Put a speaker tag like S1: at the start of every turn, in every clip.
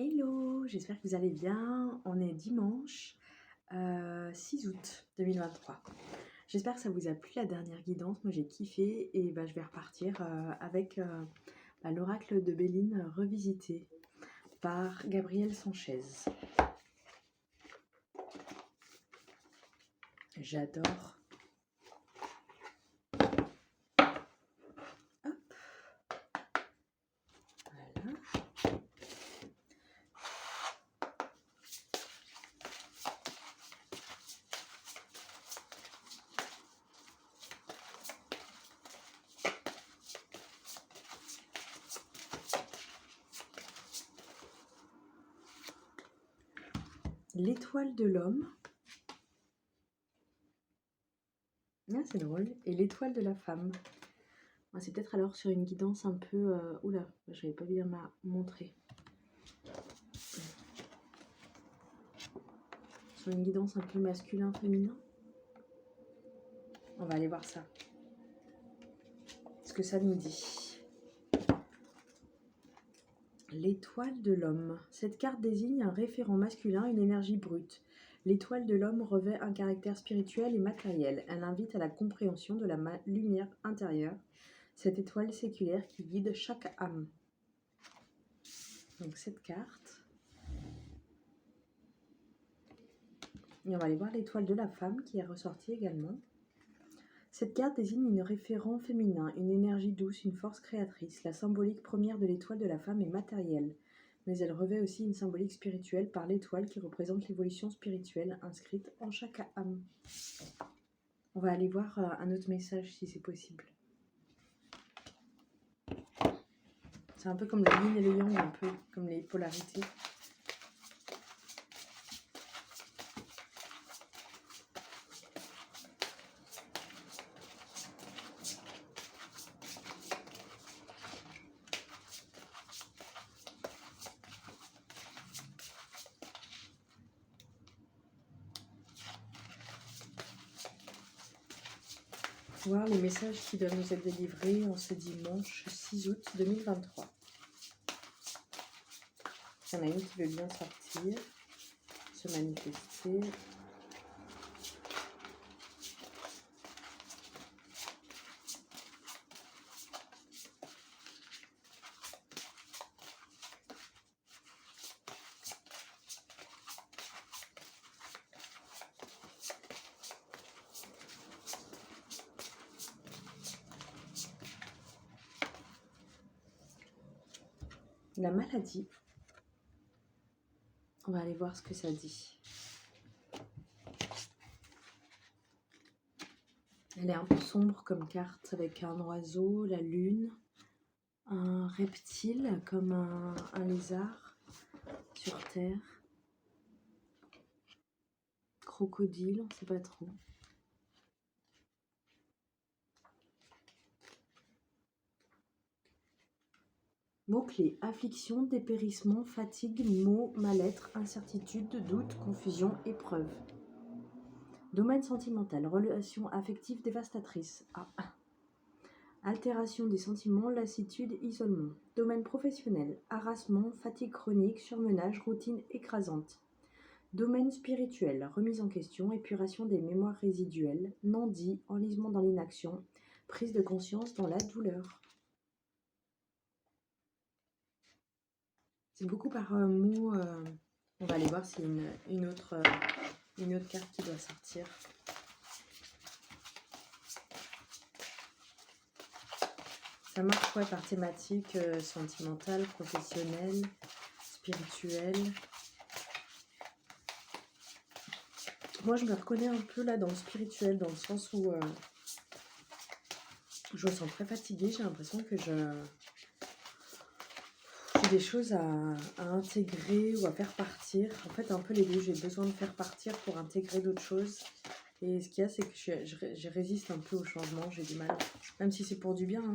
S1: Hello, j'espère que vous allez bien. On est dimanche 6 août 2023. J'espère que ça vous a plu la dernière guidance. Moi j'ai kiffé et je vais repartir avec l'oracle de Béline revisité par Gabriel Sanchez. J'adore. Hop. Voilà. L'étoile de l'homme. Ah, c'est drôle. Et l'étoile de la femme. C'est peut-être alors sur une guidance un peu... Oula, je n'avais pas bien montré. Sur une guidance un peu masculin-féminin. On va aller voir ça. Ce que ça nous dit. L'étoile de l'homme. Cette carte désigne un référent masculin, une énergie brute. L'étoile de l'homme revêt un caractère spirituel et matériel. Elle invite à la compréhension de la lumière intérieure. Cette étoile séculaire qui guide chaque âme. Donc cette carte. Et on va aller voir l'étoile de la femme qui est ressortie également. Cette carte désigne un référent féminin, une énergie douce, une force créatrice. La symbolique première de l'étoile de la femme est matérielle, mais elle revêt aussi une symbolique spirituelle par l'étoile qui représente l'évolution spirituelle inscrite en chaque âme. On va aller voir un autre message si c'est possible. C'est un peu comme le yin et le yang, un peu comme les polarités. Voir les messages qui doivent nous être délivrés en ce dimanche 6 août 2023. Il y en a une qui veut bien sortir, se manifester. La maladie. On va aller voir ce que ça dit. Elle est un peu sombre comme carte avec un oiseau, la lune, un reptile comme un lézard sur terre, crocodile, on ne sait pas trop. Mots-clés, affliction, dépérissement, fatigue, maux, mal-être, incertitude, doute, confusion, épreuve. Domaine sentimental, relation affective dévastatrice. Altération des sentiments, lassitude, isolement. Domaine professionnel, harassement, fatigue chronique, surmenage, routine écrasante. Domaine spirituel, remise en question, épuration des mémoires résiduelles, non-dit, enlisement dans l'inaction, prise de conscience dans la douleur. C'est beaucoup par mots. On va aller voir s'il y a une autre carte qui doit sortir. Ça marche par thématique sentimentale, professionnelle, spirituelle. Moi, je me reconnais un peu là dans le spirituel, dans le sens où je me sens très fatiguée. J'ai l'impression que j'ai des choses à intégrer ou à faire partir. En fait, un peu les deux. J'ai besoin de faire partir pour intégrer d'autres choses. Et ce qu'il y a, c'est que je résiste un peu au changement. J'ai du mal. Même si c'est pour du bien.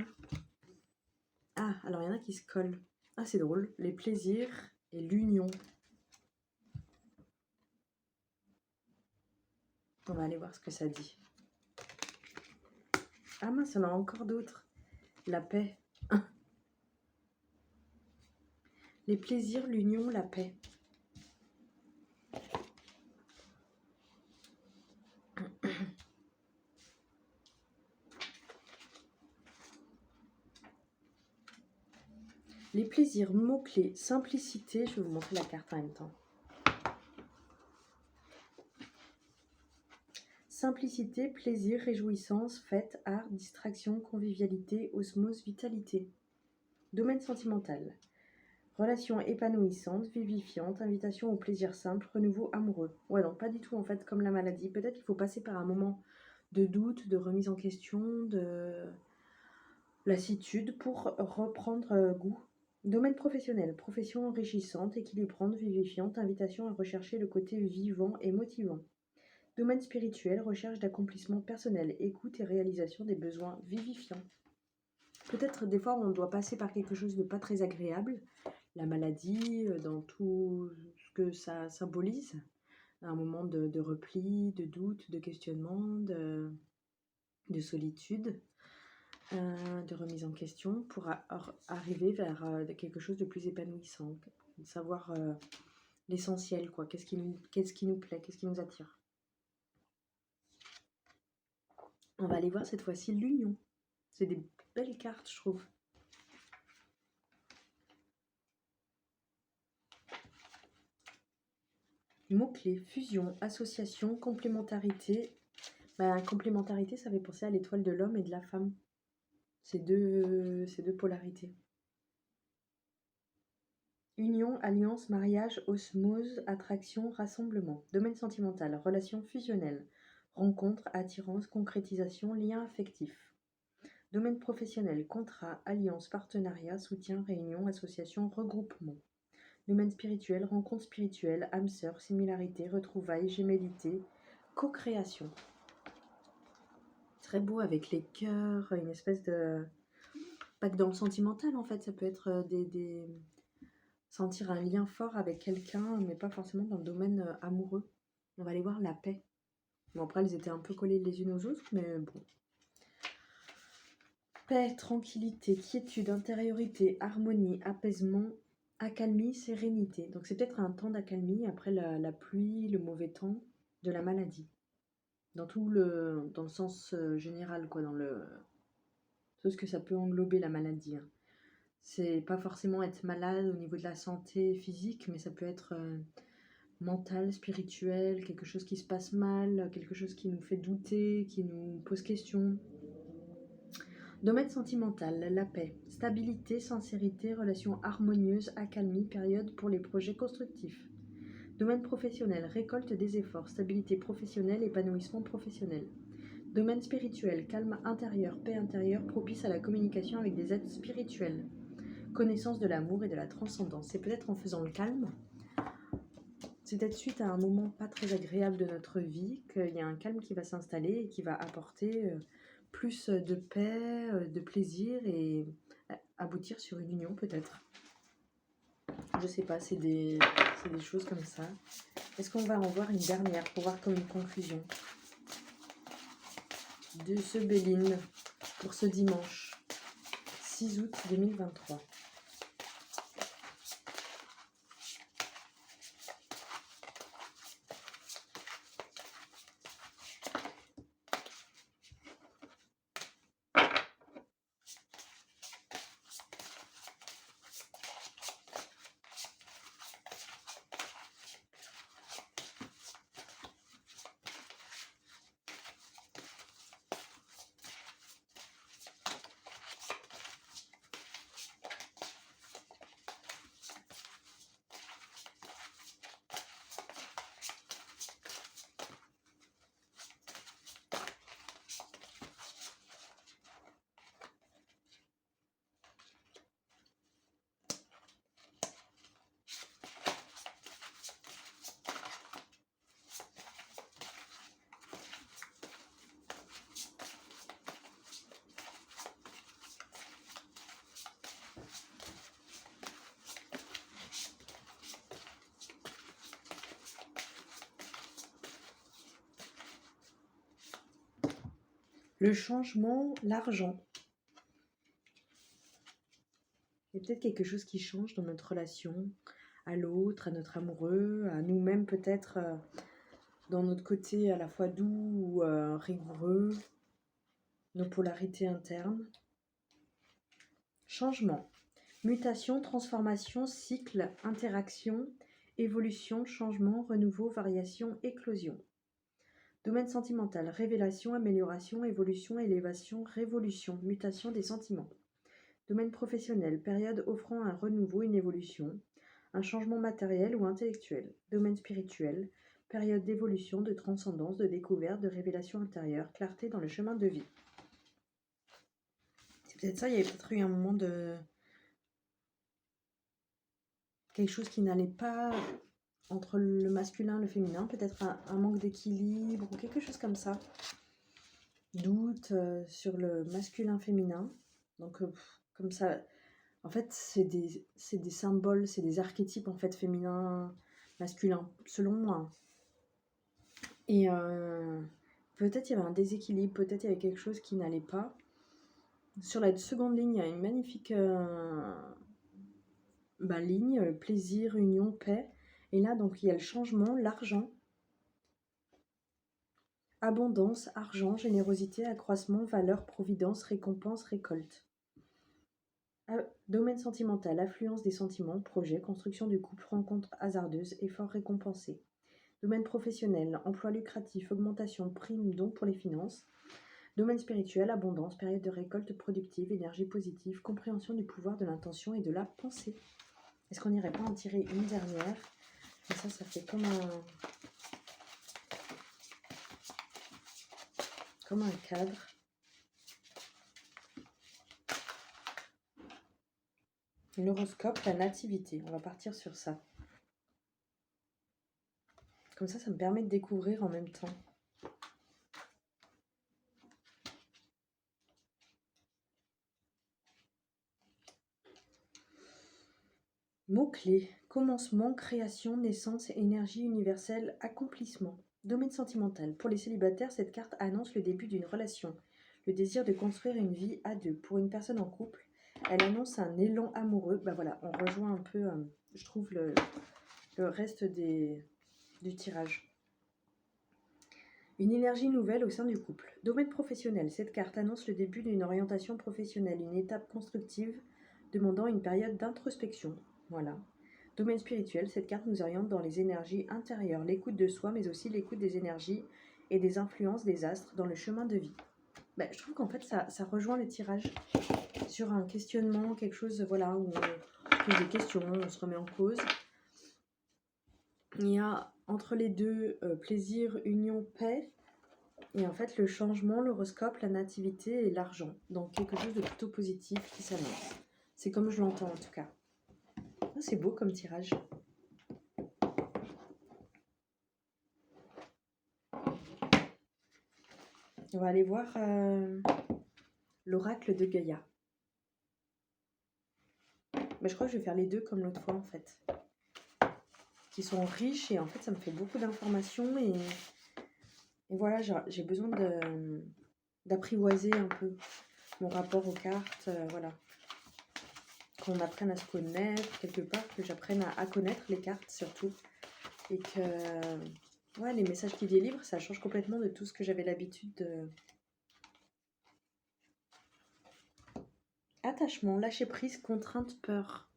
S1: Ah, alors il y en a qui se collent. Ah, c'est drôle. Les plaisirs et l'union. On va aller voir ce que ça dit. Ah mince, il y en a encore d'autres. La paix. Les plaisirs, l'union, la paix. Les plaisirs, mots-clés, simplicité. Je vais vous montrer la carte en même temps. Simplicité, plaisir, réjouissance, fête, art, distraction, convivialité, osmose, vitalité. Domaine sentimental. Relation épanouissante, vivifiante, invitation au plaisir simple, renouveau amoureux. Ouais, donc pas du tout en fait comme la maladie. Peut-être qu'il faut passer par un moment de doute, de remise en question, de lassitude pour reprendre goût. Domaine professionnel, profession enrichissante, équilibrante, vivifiante, invitation à rechercher le côté vivant et motivant. Domaine spirituel, recherche d'accomplissement personnel, écoute et réalisation des besoins vivifiants. Peut-être des fois on doit passer par quelque chose de pas très agréable, la maladie, dans tout ce que ça symbolise, un moment de repli, de doute, de questionnement, de solitude, de remise en question pour arriver vers quelque chose de plus épanouissant, de savoir l'essentiel, quoi. Qu'est-ce qui nous plaît, qu'est-ce qui nous attire. On va aller voir cette fois-ci l'union. C'est des belles cartes, je trouve. Mots-clés, fusion, association, complémentarité. Complémentarité, ça fait penser à l'étoile de l'homme et de la femme. Ces deux polarités. Union, alliance, mariage, osmose, attraction, rassemblement. Domaine sentimental, relation fusionnelle. Rencontre, attirance, concrétisation, lien affectif. Domaine professionnel, contrat, alliance, partenariat, soutien, réunion, association, regroupement. Domaine spirituel, rencontre spirituelle, âme sœur, similarité, retrouvailles, gémellité, co-création. Très beau avec les cœurs, une espèce de... Pas que dans le sentimental en fait, ça peut être sentir un lien fort avec quelqu'un, mais pas forcément dans le domaine amoureux. On va aller voir la paix. Bon, après, elles étaient un peu collées les unes aux autres, mais bon. Paix, tranquillité, quiétude, intériorité, harmonie, apaisement, accalmie, sérénité. Donc c'est peut-être un temps d'accalmie après la pluie, le mauvais temps de la maladie. Dans le sens général, quoi, tout ce que ça peut englober la maladie. Hein. C'est pas forcément être malade au niveau de la santé physique, mais ça peut être mental, spirituel, quelque chose qui se passe mal, quelque chose qui nous fait douter, qui nous pose question. Domaine sentimental, la paix, stabilité, sincérité, relation harmonieuse, accalmie, période pour les projets constructifs. Domaine professionnel, récolte des efforts, stabilité professionnelle, épanouissement professionnel. Domaine spirituel, calme intérieur, paix intérieure, propice à la communication avec des êtres spirituels. Connaissance de l'amour et de la transcendance. C'est peut-être en faisant le calme, c'est peut-être suite à un moment pas très agréable de notre vie qu'il y a un calme qui va s'installer et qui va apporter plus de paix, de plaisir et aboutir sur une union peut-être. Je sais pas, c'est des choses comme ça. Est-ce qu'on va en voir une dernière pour voir comme une conclusion de ce Béline pour ce dimanche 6 août 2023. Le changement, l'argent. Et peut-être quelque chose qui change dans notre relation à l'autre, à notre amoureux, à nous-mêmes peut-être, dans notre côté à la fois doux ou rigoureux, nos polarités internes. Changement. Mutation, transformation, cycle, interaction, évolution, changement, renouveau, variation, éclosion. Domaine sentimental, révélation, amélioration, évolution, élévation, révolution, mutation des sentiments. Domaine professionnel, période offrant un renouveau, une évolution, un changement matériel ou intellectuel. Domaine spirituel, période d'évolution, de transcendance, de découverte, de révélation intérieure, clarté dans le chemin de vie. C'est peut-être ça, il y avait peut-être eu un moment de... quelque chose qui n'allait pas entre le masculin et le féminin, peut-être un manque d'équilibre ou quelque chose comme ça. Doute sur le masculin-féminin. Donc, comme ça, en fait, c'est des symboles, c'est des archétypes en fait féminin, masculin, selon moi. Et peut-être il y avait un déséquilibre, peut-être il y avait quelque chose qui n'allait pas. Sur la seconde ligne, il y a une magnifique ligne, plaisir, union, paix. Et là, donc, il y a le changement, l'argent, abondance, argent, générosité, accroissement, valeur, providence, récompense, récolte. Domaine sentimental, affluence des sentiments, projet, construction du couple, rencontre hasardeuse, effort récompensé. Domaine professionnel, emploi lucratif, augmentation, prime, don pour les finances. Domaine spirituel, abondance, période de récolte productive, énergie positive, compréhension du pouvoir de l'intention et de la pensée. Est-ce qu'on n'irait pas en tirer une dernière? Et ça fait comme un cadre. L'horoscope, la nativité. On va partir sur ça. Comme ça me permet de découvrir en même temps. Mots-clés. Commencement, création, naissance, énergie universelle, accomplissement. Domaine sentimental. Pour les célibataires, cette carte annonce le début d'une relation. Le désir de construire une vie à deux. Pour une personne en couple, elle annonce un élan amoureux. Voilà, on rejoint un peu, je trouve, le reste du tirage. Une énergie nouvelle au sein du couple. Domaine professionnel. Cette carte annonce le début d'une orientation professionnelle, une étape constructive demandant une période d'introspection. Voilà. Domaine spirituel, cette carte nous oriente dans les énergies intérieures, l'écoute de soi, mais aussi l'écoute des énergies et des influences des astres dans le chemin de vie. Je trouve qu'en fait, ça rejoint le tirage sur un questionnement, quelque chose, voilà, où on pose des questions, on se remet en cause. Il y a entre les deux plaisir, union, paix, et en fait le changement, l'horoscope, la nativité et l'argent. Donc quelque chose de plutôt positif qui s'annonce. C'est comme je l'entends en tout cas. C'est beau comme tirage. On va aller voir l'oracle de Gaïa. Je crois que je vais faire les deux comme l'autre fois en fait. Qui sont riches et en fait ça me fait beaucoup d'informations et voilà, j'ai besoin d'apprivoiser un peu mon rapport aux cartes, voilà. Qu'on apprenne à se connaître quelque part, que j'apprenne à connaître les cartes surtout. Et que les messages qu'ils délivrent, ça change complètement de tout ce que j'avais l'habitude de... Attachement, lâcher prise, contrainte, peur.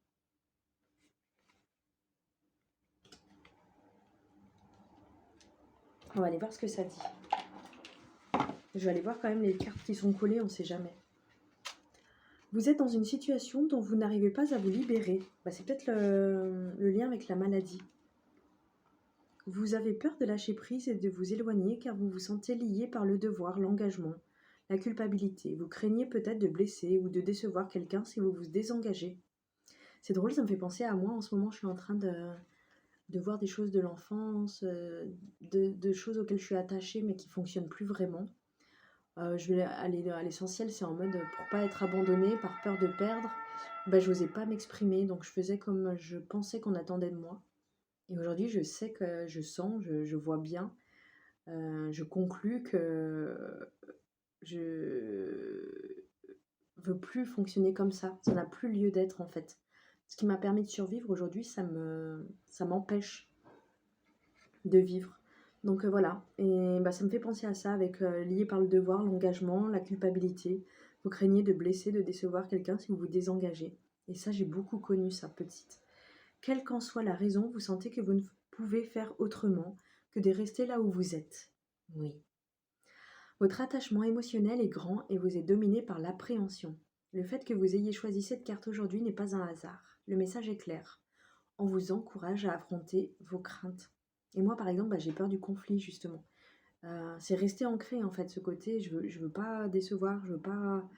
S1: On va aller voir ce que ça dit. Je vais aller voir quand même les cartes qui sont collées, on ne sait jamais. Vous êtes dans une situation dont vous n'arrivez pas à vous libérer. C'est peut-être le lien avec la maladie. Vous avez peur de lâcher prise et de vous éloigner car vous vous sentez lié par le devoir, l'engagement, la culpabilité. Vous craignez peut-être de blesser ou de décevoir quelqu'un si vous vous désengagez. C'est drôle, ça me fait penser à moi. En ce moment, je suis en train de voir des choses de l'enfance, de choses auxquelles je suis attachée mais qui ne fonctionnent plus vraiment. Je vais aller à l'essentiel, c'est en mode pour pas être abandonnée, par peur de perdre. Je n'osais pas m'exprimer, donc je faisais comme je pensais qu'on attendait de moi. Et aujourd'hui, je sais que je sens, je vois bien, je conclus que veut plus fonctionner comme ça. Ça n'a plus lieu d'être en fait. Ce qui m'a permis de survivre aujourd'hui, ça m'empêche de vivre. Donc voilà, et bah, ça me fait penser à ça avec lié par le devoir, l'engagement, la culpabilité. Vous craignez de blesser, de décevoir quelqu'un si vous vous désengagez. Et ça, j'ai beaucoup connu ça petite. Quelle qu'en soit la raison, vous sentez que vous ne pouvez faire autrement que de rester là où vous êtes. Oui. Votre attachement émotionnel est grand et vous êtes dominé par l'appréhension. Le fait que vous ayez choisi cette carte aujourd'hui n'est pas un hasard. Le message est clair. On vous encourage à affronter vos craintes. Et moi, par exemple, j'ai peur du conflit, justement. C'est resté ancré, en fait, ce côté. Je veux pas décevoir, je veux pas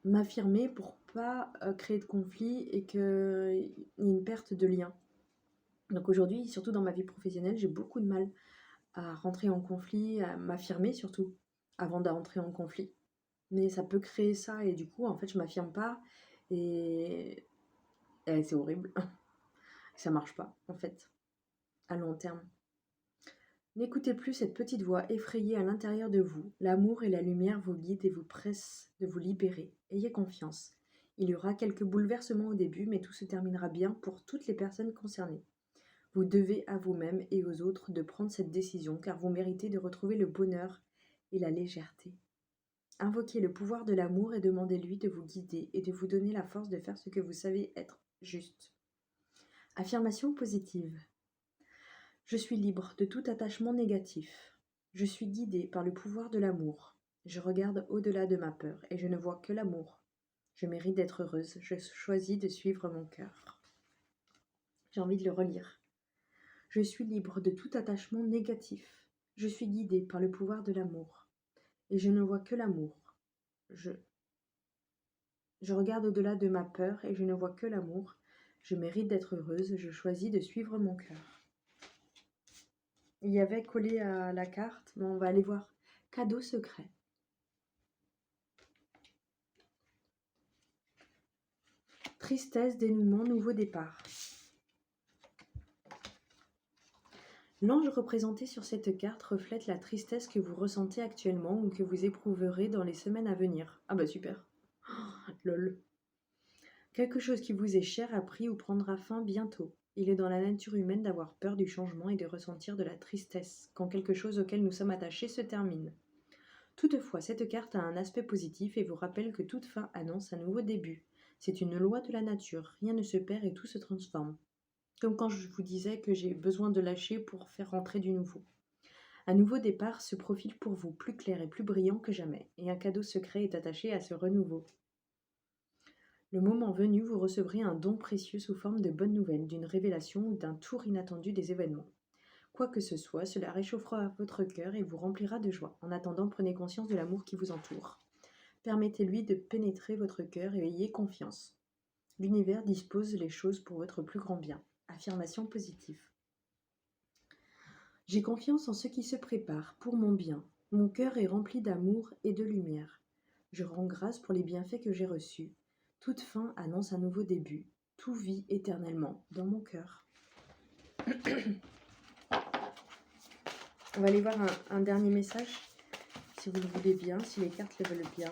S1: m'affirmer pour pas créer de conflit et qu'il y ait une perte de lien. Donc aujourd'hui, surtout dans ma vie professionnelle, j'ai beaucoup de mal à rentrer en conflit, à m'affirmer surtout, avant d'entrer en conflit. Mais ça peut créer ça et du coup, en fait, je m'affirme pas et c'est horrible. Ça marche pas, en fait, à long terme. N'écoutez plus cette petite voix effrayée à l'intérieur de vous. L'amour et la lumière vous guident et vous pressent de vous libérer. Ayez confiance. Il y aura quelques bouleversements au début, mais tout se terminera bien pour toutes les personnes concernées. Vous devez à vous-même et aux autres de prendre cette décision, car vous méritez de retrouver le bonheur et la légèreté. Invoquez le pouvoir de l'amour et demandez-lui de vous guider et de vous donner la force de faire ce que vous savez être juste. Affirmation positive. Je suis libre de tout attachement négatif. Je suis guidée par le pouvoir de l'amour. Je regarde au-delà de ma peur et je ne vois que l'amour. Je mérite d'être heureuse. Je choisis de suivre mon cœur. J'ai envie de le relire. Je suis libre de tout attachement négatif. Je suis guidée par le pouvoir de l'amour. Et je ne vois que l'amour. Je regarde au-delà de ma peur et je ne vois que l'amour. Je mérite d'être heureuse. Je choisis de suivre mon cœur. Il y avait collé à la carte, mais on va aller voir. Cadeau secret. Tristesse, dénouement, nouveau départ. L'ange représenté sur cette carte reflète la tristesse que vous ressentez actuellement ou que vous éprouverez dans les semaines à venir. Ah bah super. Lol. Quelque chose qui vous est cher a pris ou prendra fin bientôt. Il est dans la nature humaine d'avoir peur du changement et de ressentir de la tristesse quand quelque chose auquel nous sommes attachés se termine. Toutefois, cette carte a un aspect positif et vous rappelle que toute fin annonce un nouveau début. C'est une loi de la nature, rien ne se perd et tout se transforme. Comme quand je vous disais que j'ai besoin de lâcher pour faire rentrer du nouveau. Un nouveau départ se profile pour vous, plus clair et plus brillant que jamais, et un cadeau secret est attaché à ce renouveau. Le moment venu, vous recevrez un don précieux sous forme de bonnes nouvelles, d'une révélation ou d'un tour inattendu des événements. Quoi que ce soit, cela réchauffera votre cœur et vous remplira de joie. En attendant, prenez conscience de l'amour qui vous entoure. Permettez-lui de pénétrer votre cœur et ayez confiance. L'univers dispose les choses pour votre plus grand bien. Affirmation positive. J'ai confiance en ce qui se prépare pour mon bien. Mon cœur est rempli d'amour et de lumière. Je rends grâce pour les bienfaits que j'ai reçus. Toute fin annonce un nouveau début. Tout vit éternellement dans mon cœur. On va aller voir un dernier message, si vous le voulez bien, si les cartes le veulent bien.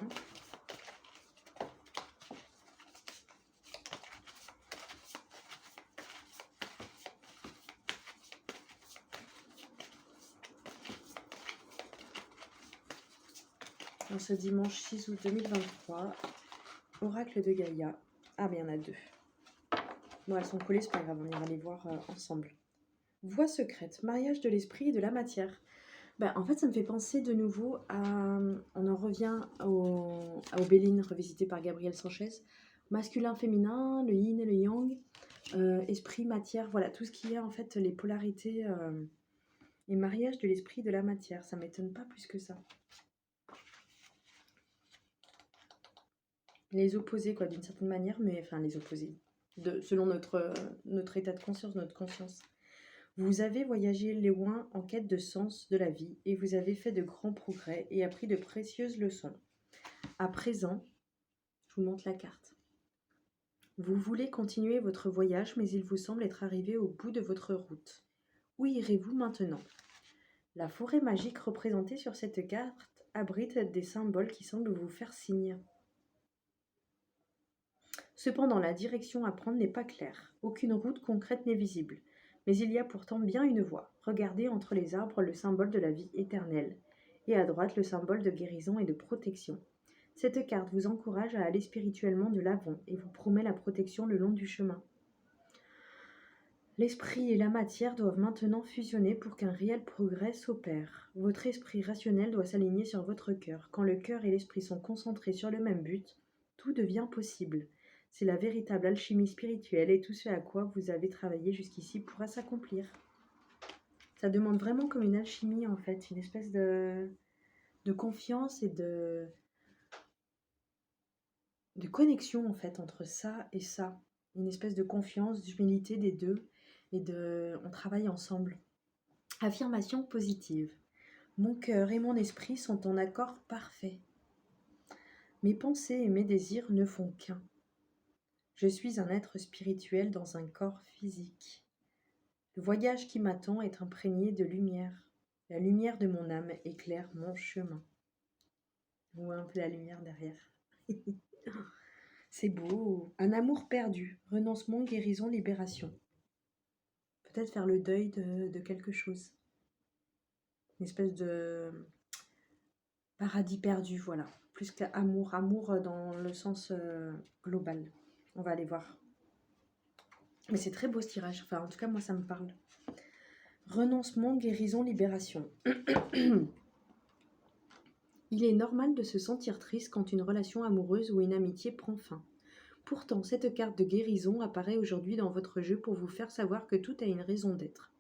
S1: En ce dimanche 6 août 2023, Oracle de Gaïa. Ah, mais il y en a deux. Bon, elles sont collées, c'est pas grave, on ira les voir ensemble. Voie secrète, mariage de l'esprit et de la matière. En fait, ça me fait penser de nouveau à... On en revient au Béline, revisité par Gabriel Sanchez. Masculin, féminin, le yin et le yang, esprit, matière, voilà, tout ce qui est en fait les polarités et mariage de l'esprit et de la matière. Ça m'étonne pas plus que ça. Les opposés, quoi, d'une certaine manière, mais enfin les opposés, selon notre état de conscience, notre conscience. Vous avez voyagé loin en quête de sens de la vie et vous avez fait de grands progrès et appris de précieuses leçons. À présent, je vous montre la carte. Vous voulez continuer votre voyage, mais il vous semble être arrivé au bout de votre route. Où irez-vous maintenant ? La forêt magique représentée sur cette carte abrite des symboles qui semblent vous faire signe. Cependant, la direction à prendre n'est pas claire. Aucune route concrète n'est visible. Mais il y a pourtant bien une voie. Regardez entre les arbres le symbole de la vie éternelle. Et à droite, le symbole de guérison et de protection. Cette carte vous encourage à aller spirituellement de l'avant et vous promet la protection le long du chemin. L'esprit et la matière doivent maintenant fusionner pour qu'un réel progrès s'opère. Votre esprit rationnel doit s'aligner sur votre cœur. Quand le cœur et l'esprit sont concentrés sur le même but, tout devient possible. C'est la véritable alchimie spirituelle et tout ce à quoi vous avez travaillé jusqu'ici pourra s'accomplir. Ça demande vraiment comme une alchimie en fait, une espèce de confiance et de connexion en fait entre ça et ça. Une espèce de confiance, d'humilité des deux et on travaille ensemble. Affirmation positive. Mon cœur et mon esprit sont en accord parfait. Mes pensées et mes désirs ne font qu'un. Je suis un être spirituel dans un corps physique. Le voyage qui m'attend est imprégné de lumière. La lumière de mon âme éclaire mon chemin. On voit un peu la lumière derrière. C'est beau. Un amour perdu. Renoncement, guérison, libération. Peut-être faire le deuil de quelque chose. Une espèce de paradis perdu, voilà. Plus qu'amour. Amour dans le sens global. On va aller voir. Mais c'est très beau ce tirage. Enfin, en tout cas, moi, ça me parle. Renoncement, guérison, libération. Il est normal de se sentir triste quand une relation amoureuse ou une amitié prend fin. Pourtant, cette carte de guérison apparaît aujourd'hui dans votre jeu pour vous faire savoir que tout a une raison d'être.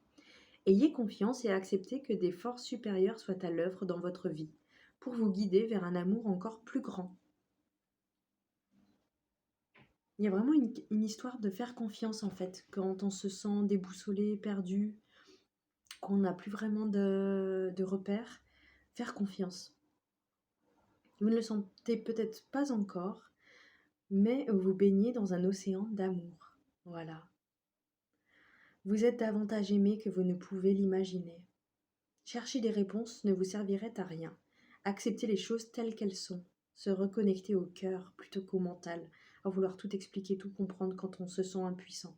S1: Ayez confiance et acceptez que des forces supérieures soient à l'œuvre dans votre vie, pour vous guider vers un amour encore plus grand. Il y a vraiment une histoire de faire confiance en fait, quand on se sent déboussolé, perdu, qu'on n'a plus vraiment de repères, faire confiance. Vous ne le sentez peut-être pas encore, mais vous baignez dans un océan d'amour. Voilà. Vous êtes davantage aimé que vous ne pouvez l'imaginer. Chercher des réponses ne vous servirait à rien. Accepter les choses telles qu'elles sont. Se reconnecter au cœur plutôt qu'au mental, à vouloir tout expliquer, tout comprendre quand on se sent impuissant.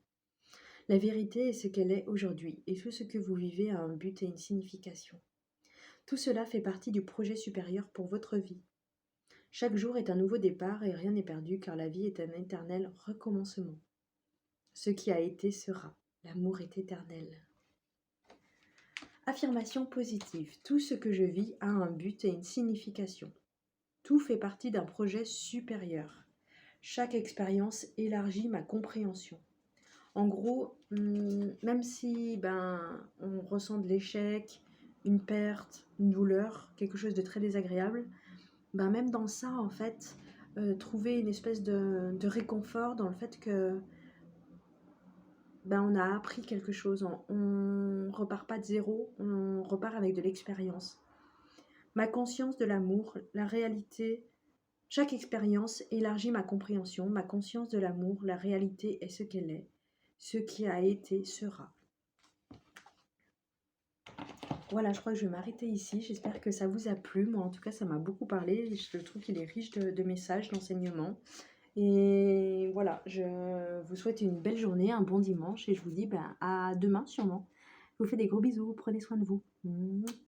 S1: La vérité est ce qu'elle est aujourd'hui, et tout ce que vous vivez a un but et une signification. Tout cela fait partie du projet supérieur pour votre vie. Chaque jour est un nouveau départ et rien n'est perdu car la vie est un éternel recommencement. Ce qui a été sera. L'amour est éternel. Affirmation positive. Tout ce que je vis a un but et une signification. Tout fait partie d'un projet supérieur. Chaque expérience élargit ma compréhension. En gros, même si on ressent de l'échec, une perte, une douleur, quelque chose de très désagréable, même dans ça, en fait, trouver une espèce de réconfort dans le fait que on a appris quelque chose. On repart pas de zéro, on repart avec de l'expérience. Ma conscience de l'amour, la réalité, chaque expérience élargit ma compréhension. Ma conscience de l'amour, la réalité est ce qu'elle est. Ce qui a été sera. Voilà, je crois que je vais m'arrêter ici. J'espère que ça vous a plu. Moi, en tout cas, ça m'a beaucoup parlé. Je trouve qu'il est riche de messages, d'enseignements. Et voilà, je vous souhaite une belle journée, un bon dimanche. Et je vous dis à demain sûrement. Je vous fais des gros bisous. Prenez soin de vous.